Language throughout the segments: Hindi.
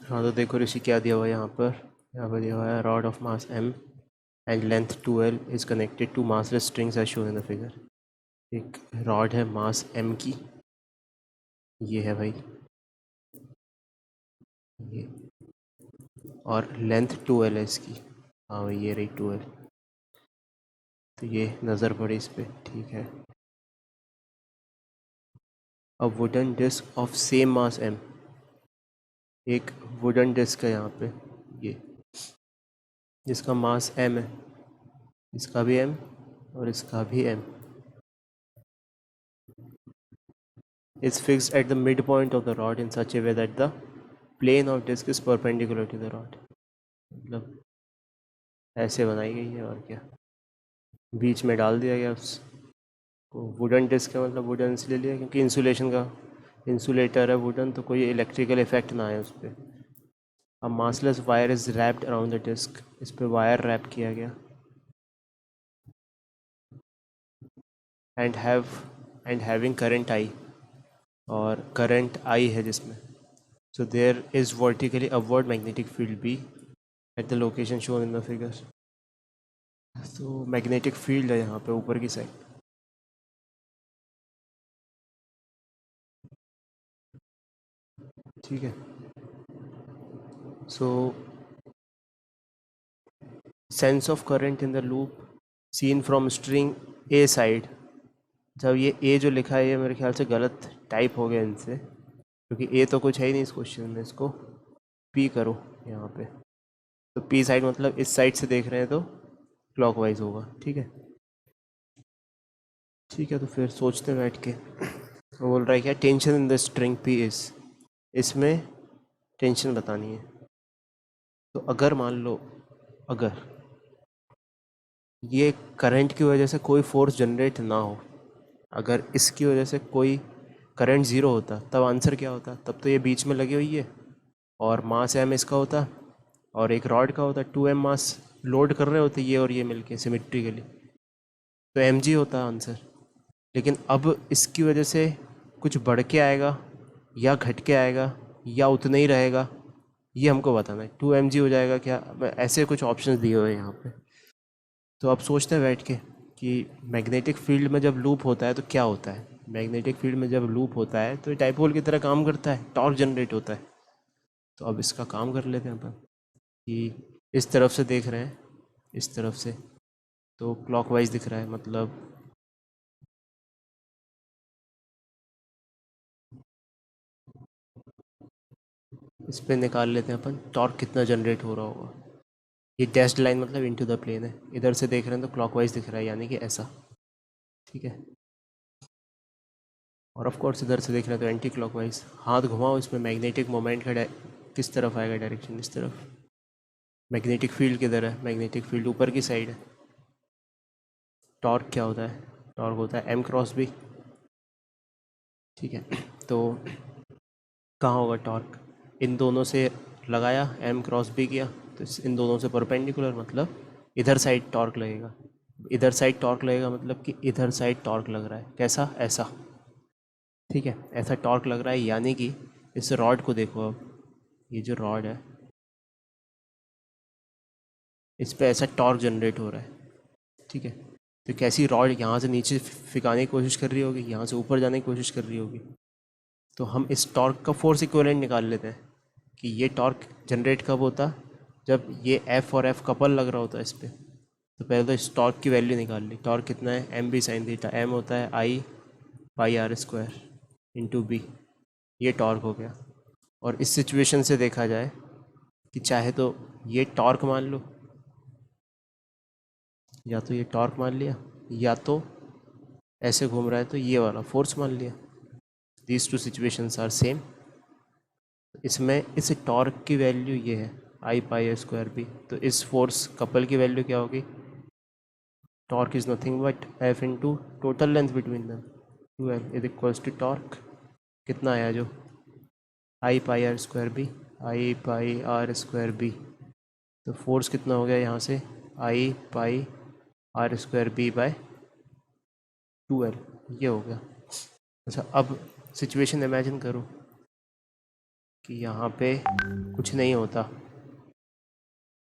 हाँ तो देखो ऋषि क्या दिया हुआ है यहाँ पर दिया हुआ है rod of mass m and length 2l is connected to massless strings as shown in the figure. एक रॉड है मास m की, ये है भाई ये, और लेंथ 2l है इसकी। हाँ भाई ये रही 2l, तो ये नज़र पड़ी इस पर, ठीक है। A wooden disc of same mass m, एक वुडन डिस्क है यहाँ पे ये, जिसका मास m है, इसका भी m और इसका भी m, is fixed at the midpoint of the rod in such a way that the plane of disc is perpendicular to the rod। मतलब ऐसे बनाई गई है और क्या, बीच में डाल दिया गया उसको। वुडन डिस्क का मतलब वुडन इसलिए लिया क्योंकि इंसुलेशन का, इंसुलेटर है वुडन, तो कोई इलेक्ट्रिकल इफेक्ट ना आए उस पर। अब massless wire is wrapped around the disc, इस पर वायर रैप किया गया। एंड हैविंग करंट आई, और करंट आई है जिसमें, so there is vertically upward magnetic field B at the location shown in the figure। तो मैग्नेटिक फील्ड है यहाँ पे ऊपर की साइड, ठीक है। So sense of current in the loop seen from string A side. जब ये ए जो लिखा है ये मेरे ख्याल से गलत टाइप हो गया इनसे, क्योंकि ए तो कुछ है ही नहीं इस क्वेश्चन में, इसको पी करो यहाँ पे। तो पी साइड मतलब इस साइड से देख रहे हैं तो क्लॉकवाइज होगा, ठीक है। ठीक है तो फिर सोचते हैं बैठ के। वो बोल रहा है क्या, tension in the string P is, इसमें टेंशन बतानी है। तो अगर मान लो, अगर ये करंट की वजह से कोई फोर्स जनरेट ना हो, अगर इसकी वजह से कोई करंट ज़ीरो होता तब आंसर क्या होता, तब तो ये बीच में लगी हुई है और मास एम इसका होता और एक रॉड का होता, 2m मास लोड कर रहे होते ये और ये मिलके सिमेट्रिकली, तो mg होता आंसर। लेकिन अब इसकी वजह से कुछ बढ़ के आएगा या घट के आएगा या उतना ही रहेगा, ये हमको बताना है। 2mg हो जाएगा क्या, ऐसे कुछ ऑप्शंस दिए हुए हैं यहाँ पे। तो अब सोचते हैं बैठ के कि मैग्नेटिक फील्ड में जब लूप होता है तो क्या होता है। मैग्नेटिक फील्ड में जब लूप होता है तो ये डाइपोल की तरह काम करता है, टॉर्क जनरेट होता है। तो अब इसका काम कर लेते हैं अपन, कि इस तरफ से देख रहे हैं, इस तरफ से तो क्लॉकवाइज दिख रहा है, मतलब इस पे निकाल लेते हैं अपन टॉर्क कितना जनरेट हो रहा होगा। ये डैश्ड लाइन मतलब इनटू द प्लेन है, इधर से देख रहे हैं तो क्लॉकवाइज दिख रहा है, यानी कि ऐसा, ठीक है। और ऑफ कोर्स इधर से देख रहे हैं तो एंटी क्लॉकवाइज। हाथ घुमाओ, इसमें मैग्नेटिक मोमेंट का किस तरफ आएगा डायरेक्शन, इस तरफ। मैग्नेटिक फील्ड किधर है, मैग्नेटिक फील्ड ऊपर की साइड है। टॉर्क क्या होता है, टॉर्क होता है एम क्रॉस बी, ठीक है। तो कहाँ होगा टॉर्क, इन दोनों से लगाया, एम क्रॉस बी किया, तो इन दोनों से परपेंडिकुलर, मतलब इधर साइड टॉर्क लगेगा। इधर साइड टॉर्क लगेगा मतलब कि इधर साइड टॉर्क लग रहा है, कैसा, ऐसा, ठीक है। ऐसा टॉर्क लग रहा है, यानी कि इस रॉड को देखो, अब ये जो रॉड है इस पे ऐसा टॉर्क जनरेट हो रहा है, ठीक है। तो कैसी रॉड यहाँ से नीचे फिकाने की कोशिश कर रही होगी, यहाँ से ऊपर जाने की कोशिश कर रही होगी। तो हम इस टॉर्क का फोर्स इक्विवेलेंट निकाल लेते हैं कि ये टॉर्क जनरेट कब होता, जब ये एफ और एफ कपल लग रहा होता है इस पर। तो पहले तो इस टॉर्क की वैल्यू निकाल ली, टॉर्क कितना है, M B sine theta, M होता है I pi R square into B, ये टॉर्क हो गया। और इस सिचुएशन से देखा जाए कि चाहे तो ये टॉर्क मान लो, या तो ये टॉर्क मान लिया, या तो ऐसे घूम रहा है तो ये वाला फोर्स मान लिया। These two situations are same. इसमें इस टॉर्क की वैल्यू ये है आई पाई स्क्वायर बी, तो इस फोर्स कपल की वैल्यू क्या होगी, torque is nothing but F into total length between them, 2L is equals to torque, कितना आया जो, I pi R square B, I pi R square B. तो फोर्स कितना हो गया यहाँ से, I pi R square B by 2L, ये हो गया। अच्छा अब सिचुएशन इमेजिन करो कि यहाँ पे कुछ नहीं होता,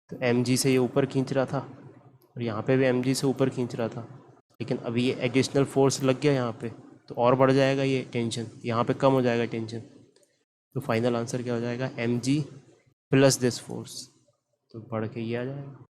तो एम जी से ये ऊपर खींच रहा था और यहाँ पे भी एम जी से ऊपर खींच रहा था, लेकिन अभी ये एडिशनल फोर्स लग गया यहाँ पे, तो और बढ़ जाएगा ये टेंशन, यहाँ पे कम हो जाएगा टेंशन। तो फाइनल आंसर क्या हो जाएगा, M G plus this force, तो बढ़ के ये आ जाएगा।